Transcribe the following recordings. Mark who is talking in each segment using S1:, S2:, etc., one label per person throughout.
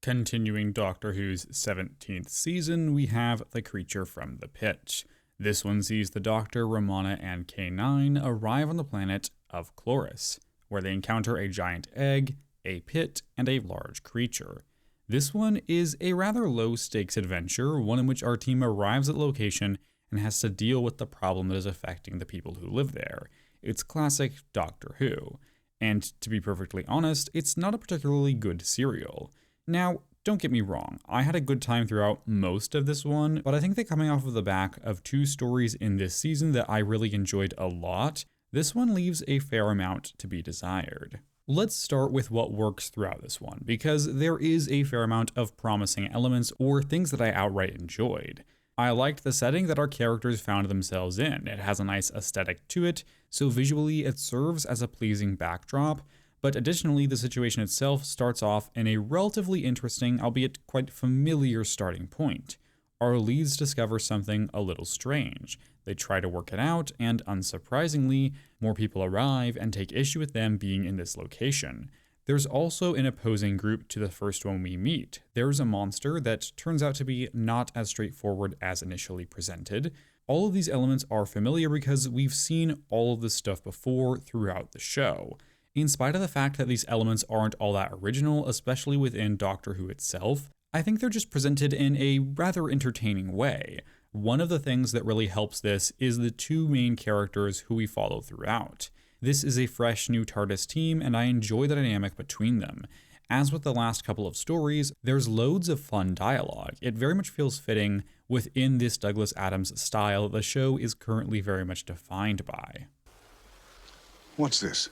S1: Continuing Doctor Who's 17th season, we have The Creature from the Pit. This one sees the Doctor, Romana, and K9 arrive on the planet of Chloris, where they encounter a giant egg, a pit, and a large creature. This one is a rather low-stakes adventure, one in which our team arrives at the location and has to deal with the problem that is affecting the people who live there. It's classic Doctor Who. And to be perfectly honest, it's not a particularly good serial. Now, don't get me wrong, I had a good time throughout most of this one, but I think that coming off of the back of two stories in this season that I really enjoyed a lot, this one leaves a fair amount to be desired. Let's start with what works throughout this one, because there is a fair amount of promising elements or things that I outright enjoyed. I liked the setting that our characters found themselves in. It has a nice aesthetic to it, so visually it serves as a pleasing backdrop, but additionally the situation itself starts off in a relatively interesting, albeit quite familiar starting point. Our leads discover something a little strange. They try to work it out, and unsurprisingly, more people arrive and take issue with them being in this location. There's also an opposing group to the first one we meet. There's a monster that turns out to be not as straightforward as initially presented. All of these elements are familiar because we've seen all of this stuff before throughout the show. In spite of the fact that these elements aren't all that original, especially within Doctor Who itself, I think they're just presented in a rather entertaining way. One of the things that really helps this is the two main characters who we follow throughout. This is a fresh new TARDIS team, and I enjoy the dynamic between them. As with the last couple of stories, there's loads of fun dialogue. It very much feels fitting within this Douglas Adams style that the show is currently very much defined by.
S2: What's this?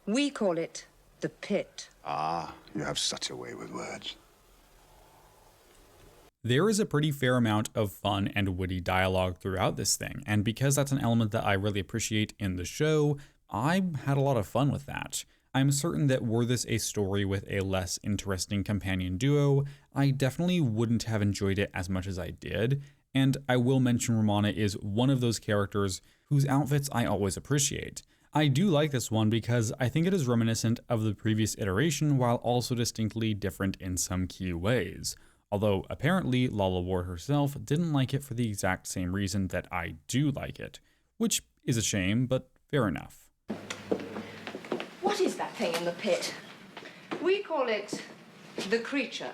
S3: We call it the Pit.
S2: Ah, you have such a way with words.
S1: There is a pretty fair amount of fun and witty dialogue throughout this thing, and because that's an element that I really appreciate in the show, I had a lot of fun with that. I'm certain that were this a story with a less interesting companion duo, I definitely wouldn't have enjoyed it as much as I did, and I will mention Romana is one of those characters whose outfits I always appreciate. I do like this one because I think it is reminiscent of the previous iteration while also distinctly different in some key ways. Although apparently Lalla Ward herself didn't like it for the exact same reason that I do like it, which is a shame, but fair enough.
S3: What is that thing in the pit?
S4: We call it the Creature.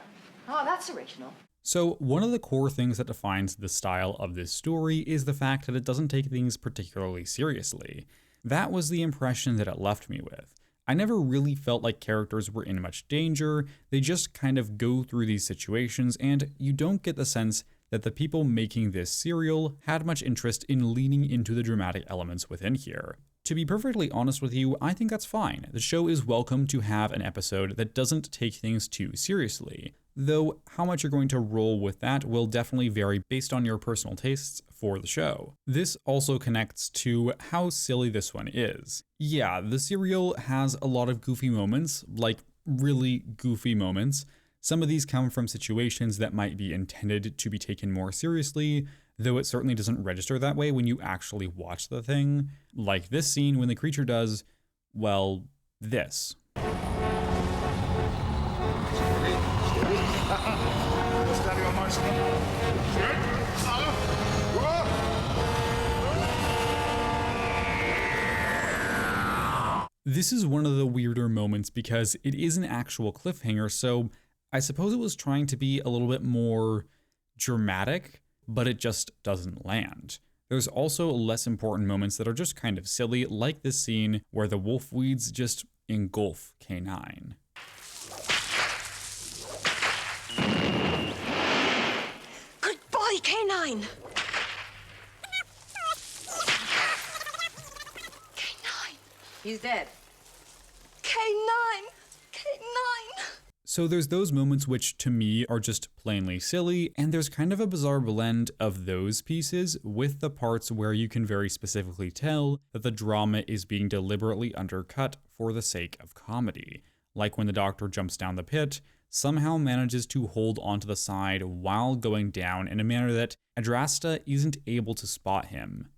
S3: Oh, that's original.
S1: So one of the core things that defines the style of this story is the fact that it doesn't take things particularly seriously. That was the impression that it left me with. I never really felt like characters were in much danger, they just kind of go through these situations, and you don't get the sense that the people making this serial had much interest in leaning into the dramatic elements within here. To be perfectly honest with you, I think that's fine. The show is welcome to have an episode that doesn't take things too seriously, though how much you're going to roll with that will definitely vary based on your personal tastes for the show. This also connects to how silly this one is. Yeah, the serial has a lot of goofy moments, like really goofy moments. Some of these come from situations that might be intended to be taken more seriously, though it certainly doesn't register that way when you actually watch the thing. Like this scene when the creature does, well, this. This is one of the weirder moments because it is an actual cliffhanger, so I suppose it was trying to be a little bit more dramatic, but it just doesn't land. There's also less important moments that are just kind of silly, like this scene where the wolf weeds just engulf K9.
S3: Goodbye, K9! K9!
S4: He's dead.
S3: K9! K9!
S1: So there's those moments which to me are just plainly silly, and there's kind of a bizarre blend of those pieces with the parts where you can very specifically tell that the drama is being deliberately undercut for the sake of comedy. Like when the Doctor jumps down the pit, somehow manages to hold onto the side while going down in a manner that Adrasta isn't able to spot him.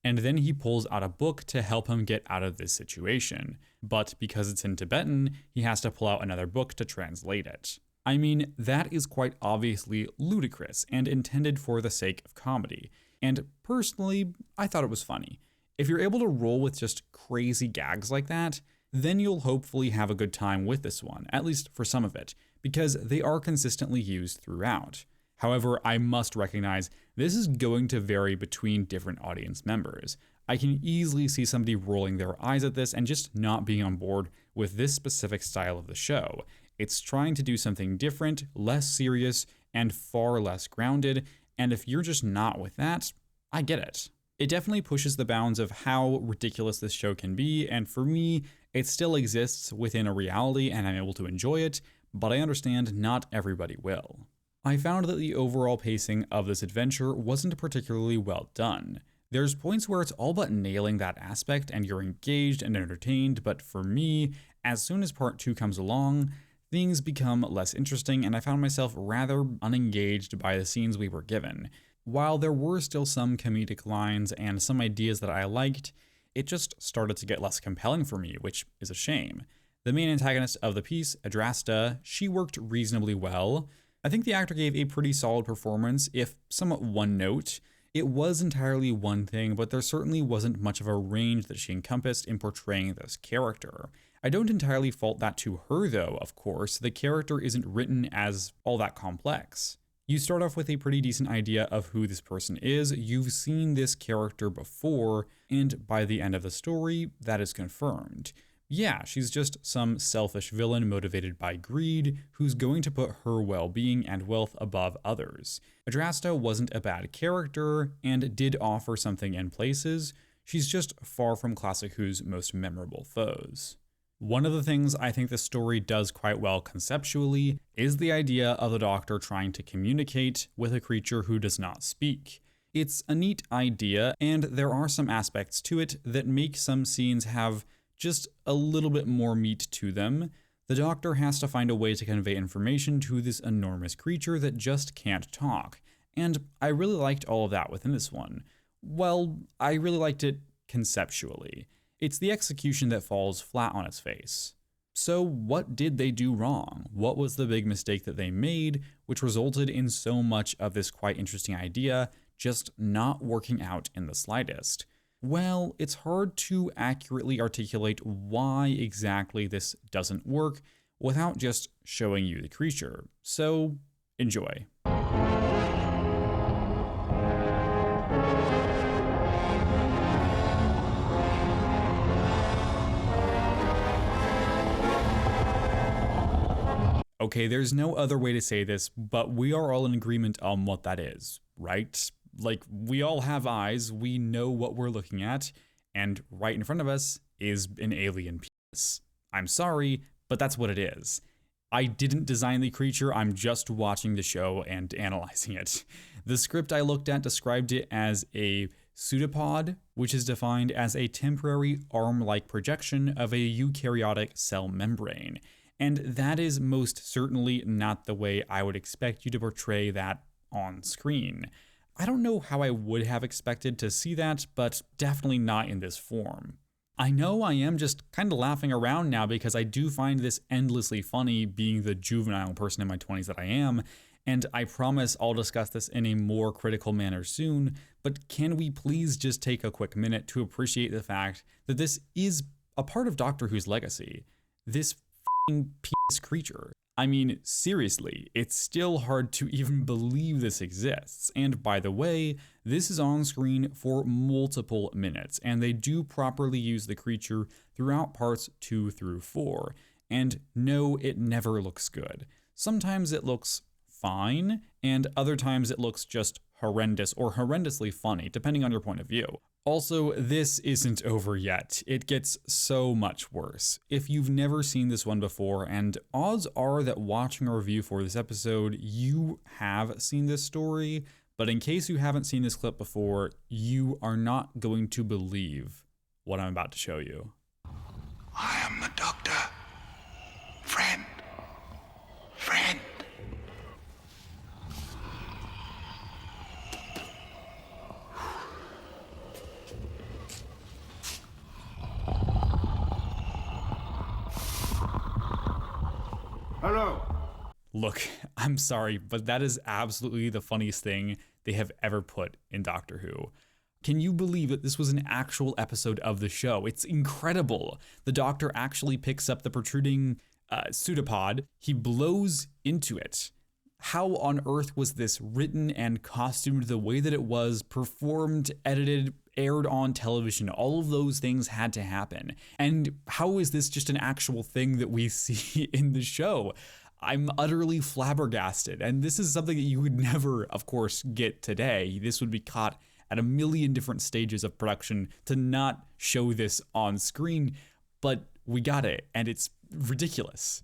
S1: And then he pulls out a book to help him get out of this situation. But because it's in Tibetan, he has to pull out another book to translate it. I mean, that is quite obviously ludicrous and intended for the sake of comedy. And personally, I thought it was funny. If you're able to roll with just crazy gags like that, then you'll hopefully have a good time with this one, at least for some of it, because they are consistently used throughout. However, I must recognize this is going to vary between different audience members. I can easily see somebody rolling their eyes at this and just not being on board with this specific style of the show. It's trying to do something different, less serious, and far less grounded, and if you're just not with that, I get it. It definitely pushes the bounds of how ridiculous this show can be, and for me, it still exists within a reality and I'm able to enjoy it, but I understand not everybody will. I found that the overall pacing of this adventure wasn't particularly well done. There's points where it's all but nailing that aspect and you're engaged and entertained, but for me, as soon as part 2 comes along, things become less interesting and I found myself rather unengaged by the scenes we were given. While there were still some comedic lines and some ideas that I liked, it just started to get less compelling for me, which is a shame. The main antagonist of the piece, Adrasta, she worked reasonably well. I think the actor gave a pretty solid performance, if somewhat one note. It was entirely one thing, but there certainly wasn't much of a range that she encompassed in portraying this character. I don't entirely fault that to her though, of course. The character isn't written as all that complex. You start off with a pretty decent idea of who this person is, you've seen this character before, and by the end of the story, that is confirmed. Yeah, she's just some selfish villain motivated by greed who's going to put her well-being and wealth above others. Adrasta wasn't a bad character and did offer something in places, she's just far from Classic Who's most memorable foes. One of the things I think the story does quite well conceptually is the idea of the Doctor trying to communicate with a creature who does not speak. It's a neat idea, and there are some aspects to it that make some scenes have just a little bit more meat to them. The Doctor has to find a way to convey information to this enormous creature that just can't talk, and I really liked all of that within this one. Well, I really liked it conceptually. It's the execution that falls flat on its face. So what did they do wrong? What was the big mistake that they made, which resulted in so much of this quite interesting idea just not working out in the slightest? Well, it's hard to accurately articulate why exactly this doesn't work without just showing you the creature. So enjoy. Okay, there's no other way to say this, but we are all in agreement on what that is, right? Like, we all have eyes, we know what we're looking at, and right in front of us is an alien penis. I'm sorry, but that's what it is. I didn't design the creature, I'm just watching the show and analyzing it. The script I looked at described it as a pseudopod, which is defined as a temporary arm-like projection of a eukaryotic cell membrane. And that is most certainly not the way I would expect you to portray that on screen. I don't know how I would have expected to see that, but definitely not in this form. I know I am just kind of laughing around now because I do find this endlessly funny being the juvenile person in my 20s that I am, and I promise I'll discuss this in a more critical manner soon, but can we please just take a quick minute to appreciate the fact that this is a part of Doctor Who's legacy. This penis creature. I mean, seriously, it's still hard to even believe this exists. And by the way, this is on screen for multiple minutes, and they do properly use the creature throughout parts 2 through 4. And no, it never looks good. Sometimes it looks fine, and other times it looks just horrendous or horrendously funny, depending on your point of view. Also, this isn't over yet. It gets so much worse. If you've never seen this one before, and odds are that watching a review for this episode, you have seen this story, but in case you haven't seen this clip before, you are not going to believe what I'm about to show you.
S2: I am the Doctor. Friend. Friend.
S5: Hello.
S1: Look, I'm sorry, but that is absolutely the funniest thing they have ever put in Doctor Who. Can you believe that this was an actual episode of the show? It's incredible. The Doctor actually picks up the protruding pseudopod. He blows into it. How on earth was this written and costumed the way that it was, performed, edited, aired on television? All of those things had to happen. And how is this just an actual thing that we see in the show? I'm utterly flabbergasted. And this is something that you would never, of course, get today. This would be caught at a million different stages of production to not show this on screen. But we got it, and it's ridiculous.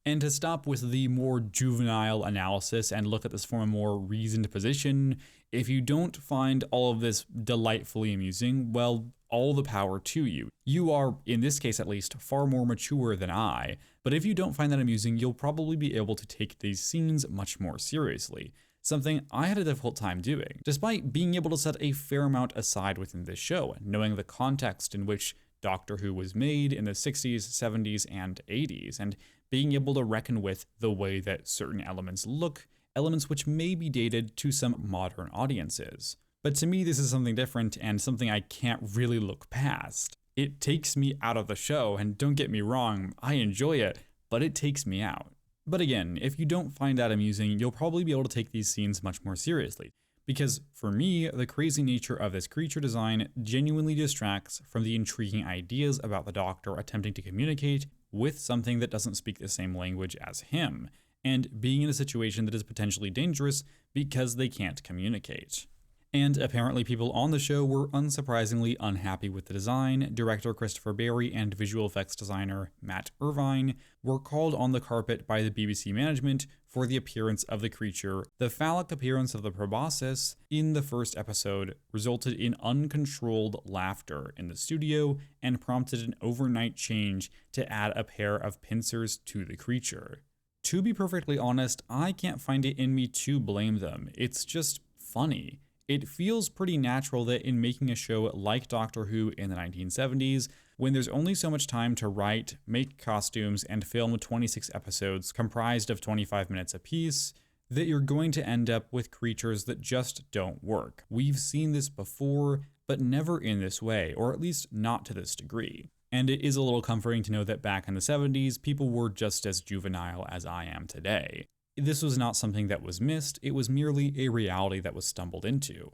S1: And to stop with the more juvenile analysis and look at this from a more reasoned position, if you don't find all of this delightfully amusing, well, all the power to you. You are, in this case at least, far more mature than I, but if you don't find that amusing, you'll probably be able to take these scenes much more seriously. Something I had a difficult time doing, despite being able to set a fair amount aside within this show, knowing the context in which Doctor Who was made in the 60s, 70s, and 80s, and being able to reckon with the way that certain elements look, elements which may be dated to some modern audiences. But to me, this is something different and something I can't really look past. It takes me out of the show, and don't get me wrong, I enjoy it, but it takes me out. But again, if you don't find that amusing, you'll probably be able to take these scenes much more seriously. Because for me, the crazy nature of this creature design genuinely distracts from the intriguing ideas about the Doctor attempting to communicate with something that doesn't speak the same language as him, and being in a situation that is potentially dangerous because they can't communicate. And apparently people on the show were unsurprisingly unhappy with the design. Director Christopher Barry and visual effects designer Matt Irvine were called on the carpet by the BBC management for the appearance of the creature. The phallic appearance of the proboscis in the first episode resulted in uncontrolled laughter in the studio and prompted an overnight change to add a pair of pincers to the creature. To be perfectly honest, I can't find it in me to blame them. It's just funny. It feels pretty natural that in making a show like Doctor Who in the 1970s, when there's only so much time to write, make costumes, and film 26 episodes comprised of 25 minutes apiece, that you're going to end up with creatures that just don't work. We've seen this before, but never in this way, or at least not to this degree. And it is a little comforting to know that back in the 70s, people were just as juvenile as I am today. This was not something that was missed, it was merely a reality that was stumbled into.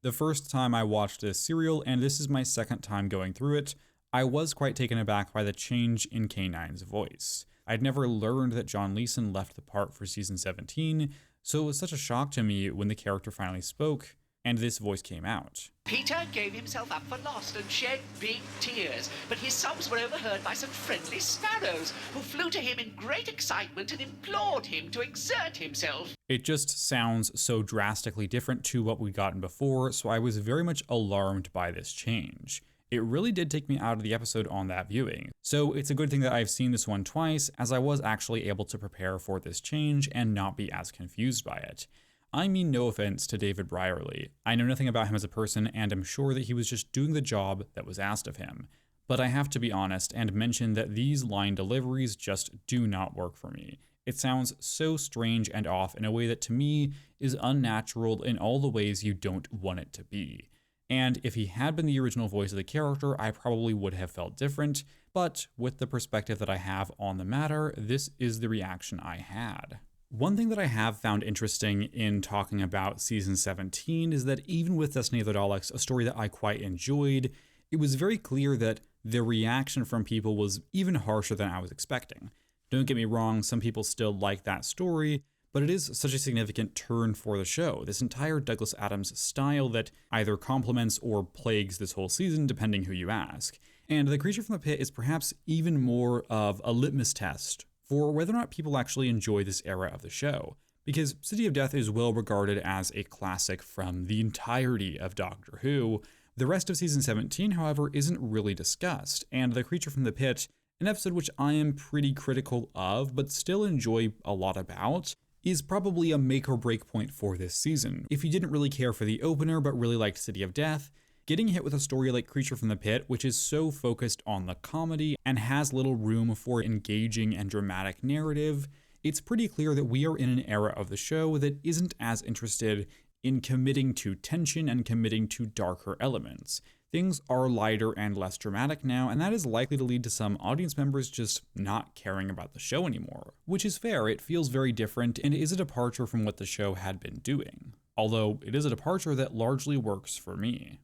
S1: The first time I watched this serial, and this is my second time going through it, I was quite taken aback by the change in K9's voice. I'd never learned that John Leeson left the part for season 17, so it was such a shock to me when the character finally spoke, and this voice came out.
S5: Peter gave himself up for lost and shed big tears, but his sobs were overheard by some friendly sparrows, who flew to him in great excitement and implored him to exert himself.
S1: It just sounds so drastically different to what we'd gotten before, so I was very much alarmed by this change. It really did take me out of the episode on that viewing. So it's a good thing that I've seen this one twice, as I was actually able to prepare for this change and not be as confused by it. I mean no offense to David Brierley. I know nothing about him as a person, and am sure that he was just doing the job that was asked of him. But I have to be honest and mention that these line deliveries just do not work for me. It sounds so strange and off in a way that to me is unnatural in all the ways you don't want it to be. And if he had been the original voice of the character, I probably would have felt different, but with the perspective that I have on the matter, this is the reaction I had. One thing that I have found interesting in talking about season 17 is that even with Destiny of the Daleks, a story that I quite enjoyed, it was very clear that the reaction from people was even harsher than I was expecting. Don't get me wrong, some people still like that story, but it is such a significant turn for the show, this entire Douglas Adams style that either complements or plagues this whole season, depending who you ask. And The Creature from the Pit is perhaps even more of a litmus test for whether or not people actually enjoy this era of the show, because City of Death is well regarded as a classic from the entirety of Doctor Who. The rest of season 17, however, isn't really discussed, and The Creature from the Pit, an episode which I am pretty critical of, but still enjoy a lot about, is probably a make or break point for this season. If you didn't really care for the opener but really liked City of Death, getting hit with a story like Creature from the Pit, which is so focused on the comedy and has little room for engaging and dramatic narrative, it's pretty clear that we are in an era of the show that isn't as interested in committing to tension and committing to darker elements. Things are lighter and less dramatic now, and that is likely to lead to some audience members just not caring about the show anymore. Which is fair, it feels very different and is a departure from what the show had been doing. Although it is a departure that largely works for me.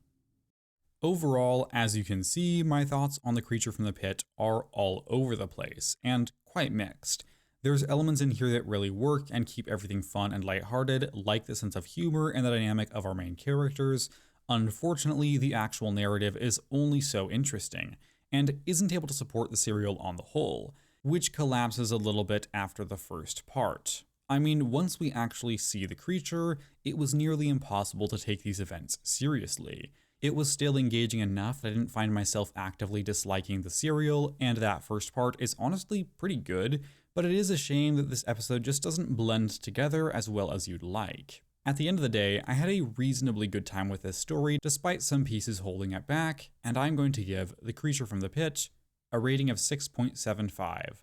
S1: Overall, as you can see, my thoughts on The Creature from the Pit are all over the place, and quite mixed. There's elements in here that really work and keep everything fun and lighthearted, like the sense of humor and the dynamic of our main characters. Unfortunately, the actual narrative is only so interesting, and isn't able to support the serial on the whole, which collapses a little bit after the first part. I mean, once we actually see the creature, it was nearly impossible to take these events seriously. It was still engaging enough that I didn't find myself actively disliking the serial, and that first part is honestly pretty good, but it is a shame that this episode just doesn't blend together as well as you'd like. At the end of the day, I had a reasonably good time with this story, despite some pieces holding it back, and I'm going to give The Creature from the Pit a rating of 6.75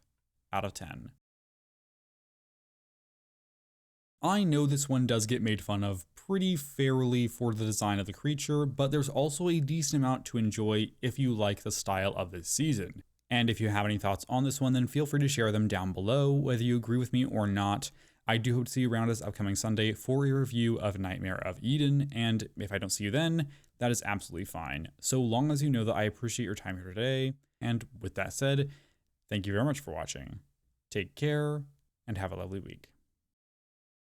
S1: out of 10. I know this one does get made fun of pretty fairly for the design of the creature, but there's also a decent amount to enjoy if you like the style of this season. And if you have any thoughts on this one, then feel free to share them down below, whether you agree with me or not. I do hope to see you around this upcoming Sunday for a review of Nightmare of Eden, and if I don't see you then, that is absolutely fine, so long as you know that I appreciate your time here today. And with that said, thank you very much for watching. Take care, and have a lovely week.